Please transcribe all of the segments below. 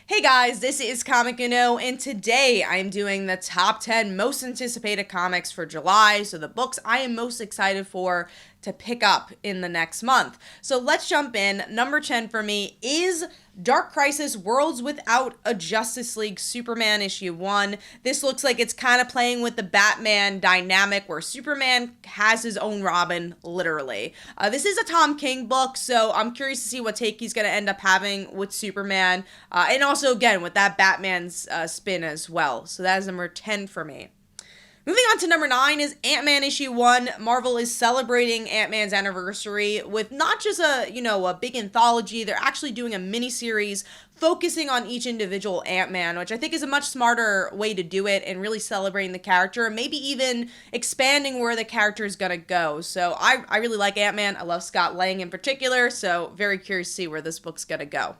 Hey guys, this is Comic Uno, and today I am doing the top 10 most anticipated comics for July, so the books I am most excited for to pick up in the next month. So let's jump in. Number 10 for me is Dark Crisis Worlds Without a Justice League Superman issue 1. This looks like it's kind of playing with the Batman dynamic where Superman has his own Robin, literally. This is a Tom King book, so I'm curious to see what take he's going to end up having with Superman, and also, again, with that Batman's spin as well. So that is number 10 for me. Moving on to number 9 is AntMan issue 1. Marvel is celebrating Ant-Man's anniversary with not just a big anthology. They're actually doing a mini-series focusing on each individual Ant-Man, which I think is a much smarter way to do it and really celebrating the character and maybe even expanding where the character is going to go. So I really like Ant-Man. I love Scott Lang in particular, so very curious to see where this book's going to go.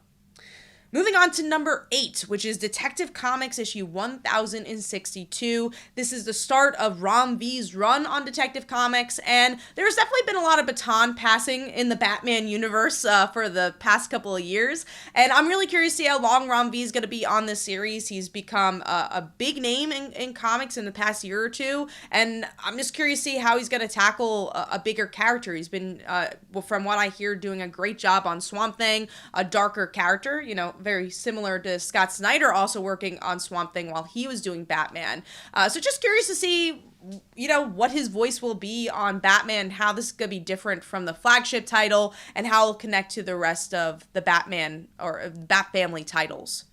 Moving on to number 8, which is Detective Comics issue 1062. This is the start of Ram V's run on Detective Comics, and there's definitely been a lot of baton passing in the Batman universe for the past couple of years, and I'm really curious to see how long Ram V is going to be on this series. He's become a big name in comics in the past year or two, and I'm just curious to see how he's going to tackle a bigger character. He's been, from what I hear, doing a great job on Swamp Thing, a darker character, very similar to Scott Snyder also working on Swamp Thing while he was doing Batman. So just curious to see, what his voice will be on Batman, how this is going to be different from the flagship title, and how it'll connect to the rest of the Batman or Bat Family titles.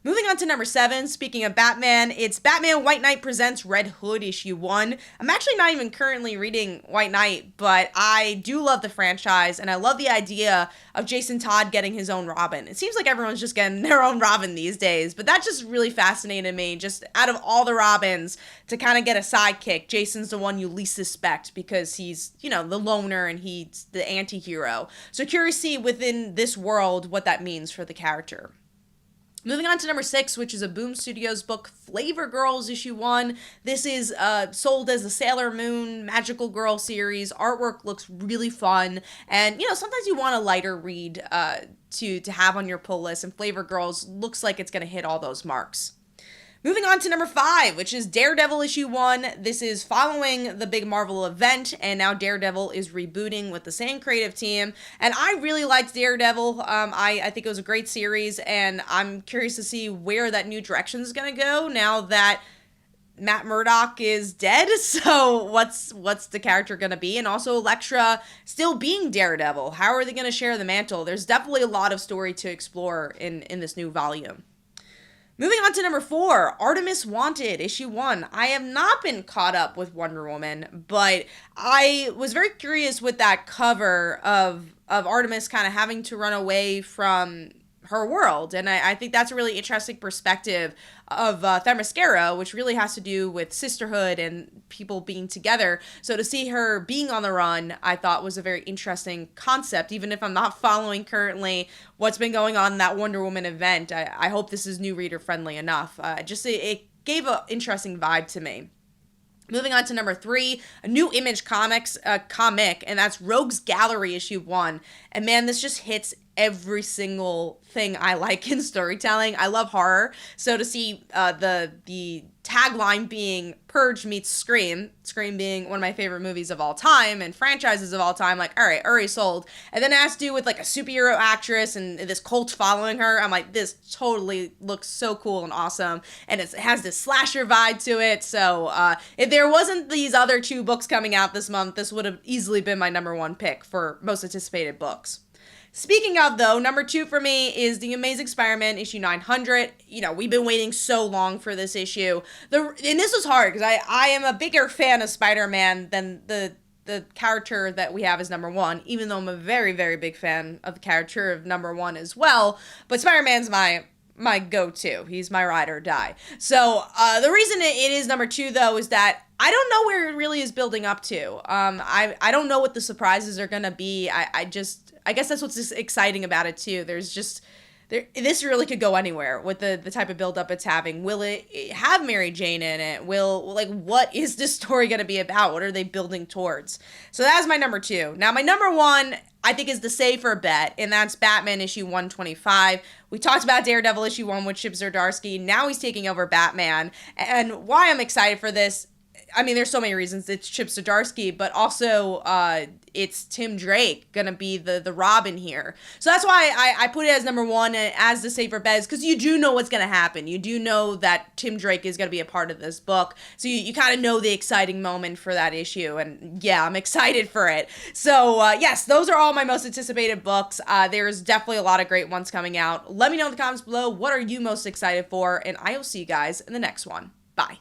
Moving on to number 7, speaking of Batman, it's Batman White Knight Presents Red Hood issue 1. I'm actually not even currently reading White Knight, but I do love the franchise, and I love the idea of Jason Todd getting his own Robin. It seems like everyone's just getting their own Robin these days, but that just really fascinated me. Just out of all the Robins, to kind of get a sidekick, Jason's the one you least suspect because he's, the loner and he's the anti-hero. So curious to see within this world what that means for the character. Moving on to number 6, which is a Boom Studios book, Flavor Girls issue 1. This is sold as the Sailor Moon Magical Girl series. Artwork looks really fun, and sometimes you want a lighter read to have on your pull list, and Flavor Girls looks like it's going to hit all those marks. Moving on to number 5, which is Daredevil issue 1. This is following the big Marvel event, and now Daredevil is rebooting with the same creative team. And I really liked Daredevil. I think it was a great series, and I'm curious to see where that new direction is going to go now that Matt Murdock is dead. So what's the character going to be? And also Elektra still being Daredevil. How are they going to share the mantle? There's definitely a lot of story to explore in this new volume. Moving on to number 4, Artemis Wanted, issue 1. I have not been caught up with Wonder Woman, but I was very curious with that cover of Artemis kind of having to run away from her world, and I think that's a really interesting perspective of Themyscira, which really has to do with sisterhood and people being together. So to see her being on the run, I thought was a very interesting concept, even if I'm not following currently what's been going on in that Wonder Woman event. I hope this is new reader friendly enough. It gave an interesting vibe to me. Moving on to number 3, a new Image Comics comic, and that's Rogues Gallery issue 1. And man, this just hits every single thing I like in storytelling. I love horror, so to see the tagline being Purge meets Scream being one of my favorite movies of all time and franchises of all time, like, all right, already sold. And then it has to do with like a superhero actress and this cult following her. I'm like, this totally looks so cool and awesome, and it has this slasher vibe to it. So if there wasn't these other 2 books coming out this month, this would have easily been my number 1 pick for most anticipated books. Speaking of, though, number 2 for me is The Amazing Spider-Man issue 900. We've been waiting so long for this issue. And this was hard because I am a bigger fan of Spider-Man than the character that we have as number 1, even though I'm a very, very big fan of the character of number 1 as well. But Spider-Man's my go-to. He's my ride or die. So the reason it is number 2, though, is that I don't know where it really is building up to. I don't know what the surprises are going to be. I guess that's what's exciting about it, too. There's this really could go anywhere with the type of buildup it's having. Will it have Mary Jane in it? What is this story going to be about? What are they building towards? So that's my number 2. Now, my number 1, I think, is the safer bet, and that's Batman issue 125. We talked about Daredevil issue 1 with Chip Zdarsky. Now he's taking over Batman. And why I'm excited for this, I mean, there's so many reasons. It's Chip Zdarsky, but also it's Tim Drake going to be the Robin here. So that's why I put it as number 1 as the safer bet, because you do know what's going to happen. You do know that Tim Drake is going to be a part of this book. So you kind of know the exciting moment for that issue. And yeah, I'm excited for it. So yes, those are all my most anticipated books. There's definitely a lot of great ones coming out. Let me know in the comments below, what are you most excited for? And I will see you guys in the next one.